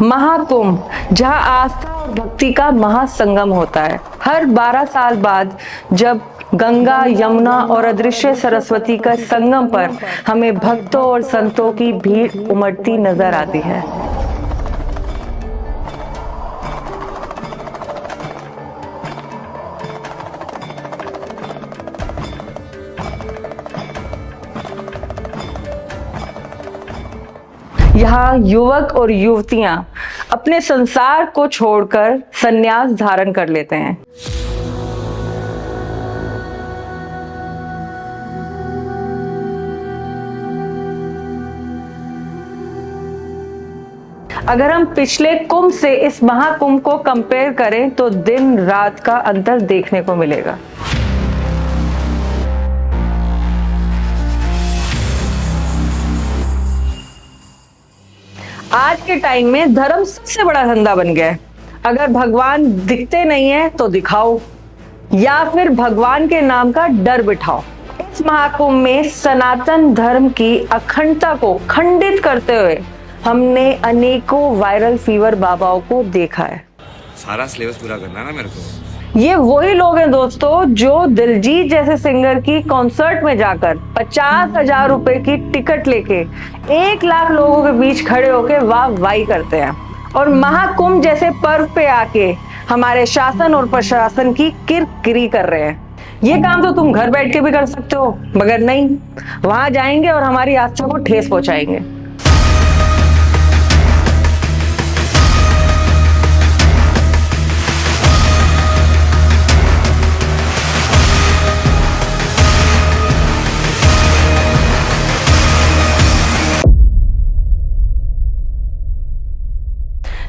महाकुंभ, जहां आस्था और भक्ति का महासंगम होता है। हर 12 साल बाद जब गंगा, यमुना और अदृश्य सरस्वती का संगम पर हमें भक्तों और संतों की भीड़ उमड़ती नजर आती है। यहाँ युवक और युवतियां अपने संसार को छोड़कर संन्यास धारण कर लेते हैं। अगर हम पिछले कुंभ से इस महाकुंभ को कंपेयर करें तो दिन रात का अंतर देखने को मिलेगा। आज के टाइम में धर्म सबसे बड़ा धंधा बन गया है। अगर भगवान दिखते नहीं है तो दिखाओ या फिर भगवान के नाम का डर बिठाओ। इस महाकुंभ में सनातन धर्म की अखंडता को खंडित करते हुए हमने अनेकों वायरल फीवर बाबाओं को देखा है। सारा सिलेबस पूरा करना है ना मेरे को। ये वही लोग हैं दोस्तों जो दिलजीत जैसे सिंगर की कॉन्सर्ट में जाकर 50,000 रुपए की टिकट लेके 1 लाख लोगों के बीच खड़े होके वाह वाही करते हैं और महाकुंभ जैसे पर्व पे आके हमारे शासन और प्रशासन की किरकिरी कर रहे हैं। ये काम तो तुम घर बैठ के भी कर सकते हो, मगर नहीं, वहां जाएंगे और हमारी आस्था को ठेस पहुंचाएंगे।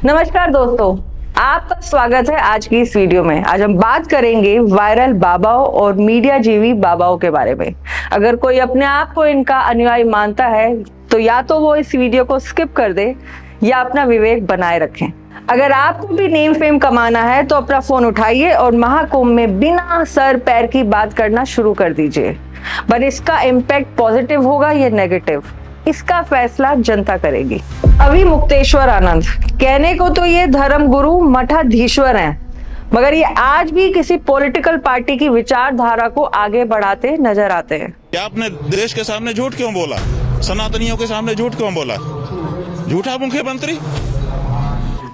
नमस्कार दोस्तों, आपका स्वागत है आज की इस वीडियो में। आज हम बात करेंगे वायरल बाबाओं और मीडिया जीवी बाबाओं के बारे में। अगर कोई अपने आप को इनका अनुयायी मानता है तो या तो वो इस वीडियो को स्किप कर दे या अपना विवेक बनाए रखें। अगर आपको भी नेम फेम कमाना है तो अपना फोन उठाइए और महाकुंभ में बिना सर पैर की बात करना शुरू कर दीजिए। पर इसका इम्पैक्ट पॉजिटिव होगा या नेगेटिव, इसका फैसला जनता करेगी। अभी मुक्तेश्वर आनंद, कहने को तो ये धर्म गुरु मठाधीश्वर हैं, मगर ये आज भी किसी पॉलिटिकल पार्टी की विचारधारा को आगे बढ़ाते नजर आते हैं। क्या आपने देश के सामने झूठ क्यों बोला? सनातनियों के सामने झूठ क्यों बोला? झूठा मुख्यमंत्री।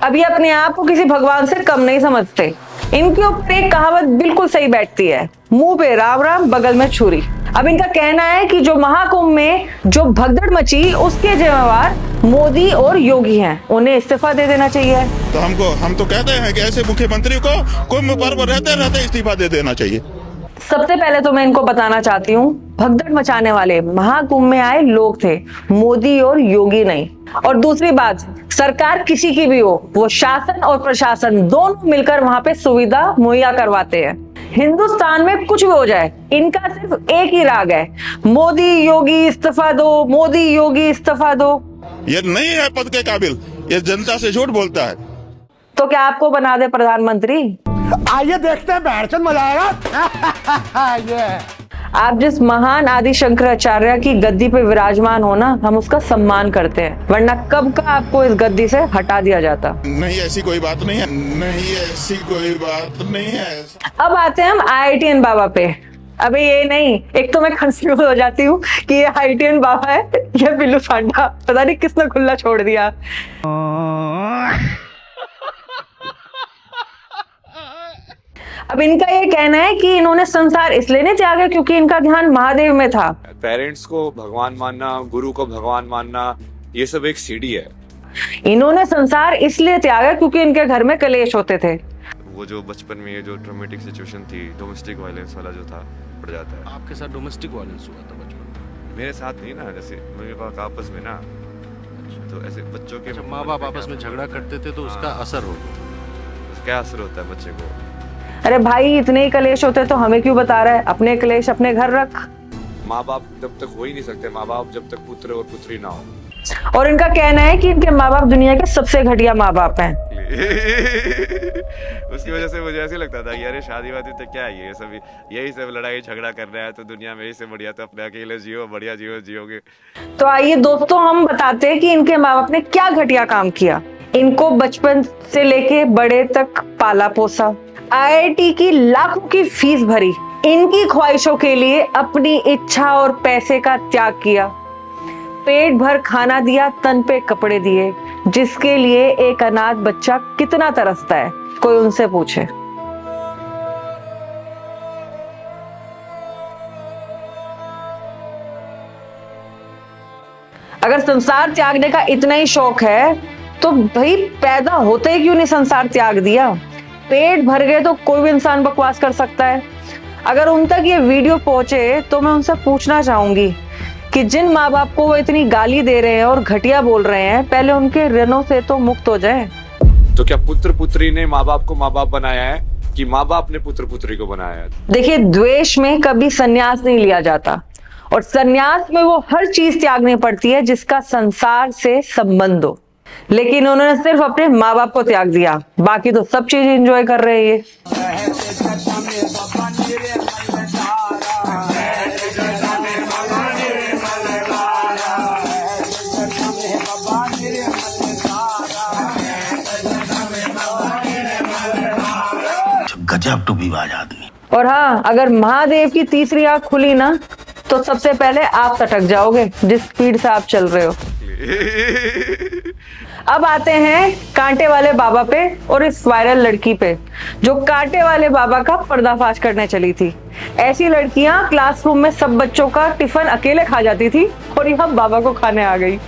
अब ये अपने आप को किसी भगवान से कम नहीं समझते। इनके ऊपर एक कहावत बिल्कुल सही बैठती है, मुंह पे राम राम बगल में छुरी। अब इनका कहना है कि जो महाकुंभ में जो भगदड़ मची उसके जिम्मेवार मोदी और योगी हैं, उन्हें इस्तीफा दे देना चाहिए। तो हम तो कहते हैं कि ऐसे मुख्यमंत्री को कुंभ पर्व रहते इस्तीफा दे देना चाहिए। सबसे पहले तो मैं इनको बताना चाहती हूँ, भगदड़ मचाने वाले महाकुंभ में आए लोग थे, मोदी और योगी नहीं। और दूसरी बात, सरकार किसी की भी हो, वो शासन और प्रशासन दोनों मिलकर वहां पे सुविधा मुहैया करवाते हैं। हिंदुस्तान में कुछ भी हो जाए, इनका सिर्फ एक ही राग है, मोदी योगी इस्तीफा दो, मोदी योगी इस्तीफा दो। ये नहीं है पद के काबिल, ये जनता से झूठ बोलता है। तो क्या आपको बना दे प्रधानमंत्री? आइए देखते हैं, बैठचंद मजा आएगा। ये आप जिस महान आदि शंकराचार्य की गद्दी पे विराजमान हो ना, हम उसका सम्मान करते हैं, वरना कब का आपको इस गद्दी से हटा दिया जाता। नहीं ऐसी कोई बात नहीं है, नहीं ऐसी कोई बात नहीं है। अब आते हैं हम IITN बाबा पे। अबे ये नहीं, एक तो मैं कंफ्यूज हो जाती हूँ कि ये IITN बाबा है या बिल्लू सांडा, पता नहीं किसने खुला छोड़ दिया। अब इनका ये कहना है कि इन्होंने संसार इसलिए नहीं त्यागा क्योंकि इनका ध्यान महादेव में था। पेरेंट्स को भगवान मानना, गुरु को भगवान मानना, ये सब एक सीढ़ी है। इन्होंने संसार इसलिए त्यागा क्योंकि इनके घर में कलेश होते थे। वो जो बचपन में ये जो ट्रॉमेटिक सिचुएशन थी, डोमेस्टिक वायलेंस वाला जो था, पड़ जाता है। आपके साथ डोमेस्टिक वायलेंस हुआ था बचपन में? मेरे साथ नहीं ना, जैसे मम्मी पापा आपस में ना, तो ऐसे बच्चों के माँ बाप आपस में झगड़ा करते थे तो उसका असर हो, क्या असर होता है बच्चे को? अरे भाई, इतने ही कलेश होते तो हमें क्यों बता रहा है? अपने कलेश अपने घर रख। माँ बाप जब तक हो ही नहीं सकते, माँ बाप जब तक पुत्र और पुत्री ना हो। और इनका कहना है कि इनके माँ बाप दुनिया के सबसे घटिया माँ बाप हैं। उसकी वजह से मुझे ऐसे लगता था कि अरे शादी वादी तो क्या है, ये सब यही सब लड़ाई झगड़ा कर रहा है, तो दुनिया में इससे बढ़िया तो अपने अकेले जियो, बढ़िया जियोगे। तो आइए दोस्तों, हम बताते हैं कि इनके माँ बाप ने क्या घटिया काम किया। इनको बचपन से लेके बड़े तक पाला पोसा, IIT की लाखों की फीस भरी, इनकी ख्वाहिशों के लिए अपनी इच्छा और पैसे का त्याग किया, पेट भर खाना दिया, तन पे कपड़े दिए, जिसके लिए एक अनाथ बच्चा कितना तरसता है, कोई उनसे पूछे। अगर संसार त्यागने का इतना ही शौक है तो भाई पैदा होते ही क्यों नहीं संसार त्याग दिया? पेट भर गए तो कोई भी इंसान बकवास कर सकता है। अगर उन तक ये वीडियो पहुंचे तो मैं उनसे पूछना चाहूंगी कि जिन माँ बाप को वो इतनी गाली दे रहे हैं और घटिया बोल रहे हैं, पहले उनके ऋणों से तो मुक्त हो जाए। तो क्या पुत्र पुत्री ने माँ बाप को माँ बाप बनाया है कि माँ बाप ने पुत्र पुत्री को बनाया है? देखिए, द्वेष में कभी संन्यास नहीं लिया जाता, और संन्यास में वो हर चीज त्यागनी पड़ती है जिसका संसार से संबंध हो। लेकिन उन्होंने सिर्फ अपने माँ बाप को त्याग दिया, बाकी तो सब चीज एंजॉय कर रहे हैं। गजब टूबीबाज आदमी। और हाँ, अगर महादेव की तीसरी आंख खुली ना तो सबसे पहले आप सटक जाओगे जिस स्पीड से आप चल रहे हो। अब आते हैं कांटे वाले बाबा पे और इस वायरल लड़की पे जो कांटे वाले बाबा का पर्दाफाश करने चली थी। ऐसी लड़कियां क्लासरूम में सब बच्चों का टिफिन अकेले खा जाती थी और यह बाबा को खाने आ गई।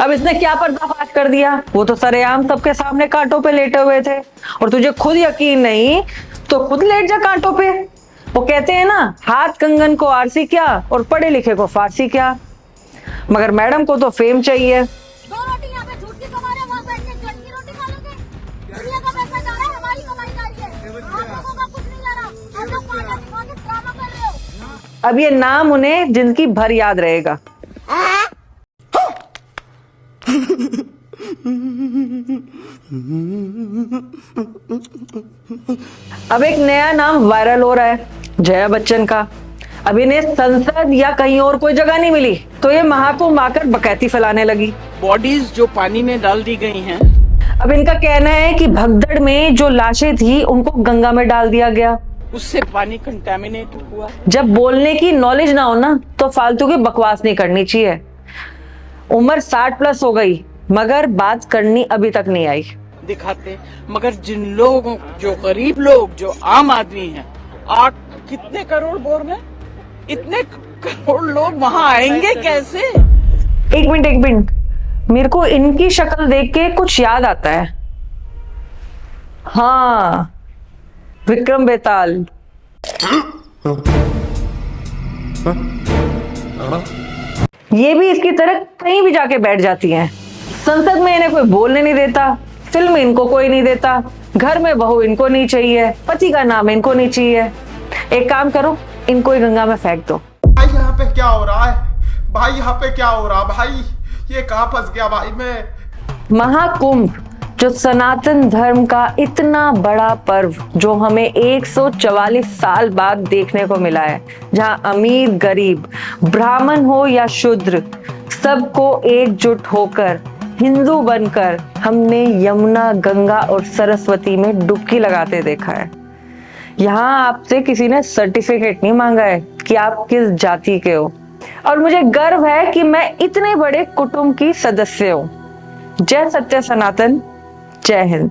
अब इसने क्या पर्दाफाश कर दिया? वो तो सरेआम सबके सामने कांटों पे लेटे हुए थे, और तुझे खुद यकीन नहीं तो खुद लेट जा कांटों पे। वो कहते हैं ना, हाथ कंगन को आरसी क्या और पढ़े लिखे को फारसी क्या। मगर मैडम को तो फेम चाहिए। 2 रोटी यहाँ पे झूठ की कमा रहे, वहाँ बैठ के जड़ की रोटी खा लोगे। दुनिया का पैसा जा रहा है, हमारी कमाई जा रही है। आप लोगों का कुछ नहीं जा रहा, हम लोग पार्टी दिखा के ड्रामा कर रहे हो। अब ये नाम उन्हें जिंदगी भर याद रहेगा। अब एक नया नाम वायरल हो रहा है, जया बच्चन का। अब इन्हें संसद या कहीं और कोई जगह नहीं मिली तो ये महाकुंभ आकर बकैती फैलाने लगी। बॉडीज जो पानी में डाल दी गई हैं। अब इनका कहना है कि भगदड़ में जो लाशें थी उनको गंगा में डाल दिया गया, उससे पानी कंटेमिनेट हुआ। जब बोलने की नॉलेज ना हो ना तो फालतू की बकवास नहीं करनी चाहिए। उम्र 60+ हो गई मगर बात करनी अभी तक नहीं आई। दिखाते, मगर जिन लोगों, जो गरीब लोग, जो आम आदमी हैं, 8 कितने करोड़ बोल रहे हैं, इतने करोड़ लोग वहाँ आएंगे कैसे? एक मिनट, मेरे को इनकी शक्ल देख के कुछ याद आता है। हाँ, विक्रम बेताल। ये भी इसकी तरह कहीं भी जाके बैठ जाती हैं। संसद में इन्हें कोई बोलने नहीं देता, फिल्म में इनको कोई नहीं देता, घर में बहू इनको नहीं चाहिए, पति का नाम इनको नहीं चाहिए। एक काम करो, इनको ही गंगा में फेंक दो। भाई यहाँ पे क्या हो रहा है? भाई यहाँ पे क्या हो रहा? भाई ये कहाँ फंस गया भाई मैं? महाकुंभ, जो सनातन धर्म का इतना बड़ा पर्व जो हमें 144 साल बाद देखने को मिला है, जहां अमीर गरीब, ब्राह्मण हो या शूद्र, सबको एकजुट होकर हिंदू बनकर हमने यमुना, गंगा और सरस्वती में डुबकी लगाते देखा है। यहाँ आपसे किसी ने सर्टिफिकेट नहीं मांगा है कि आप किस जाति के हो, और मुझे गर्व है कि मैं इतने बड़े कुटुंब की सदस्य हूँ। जय सत्य सनातन, जय हिंद।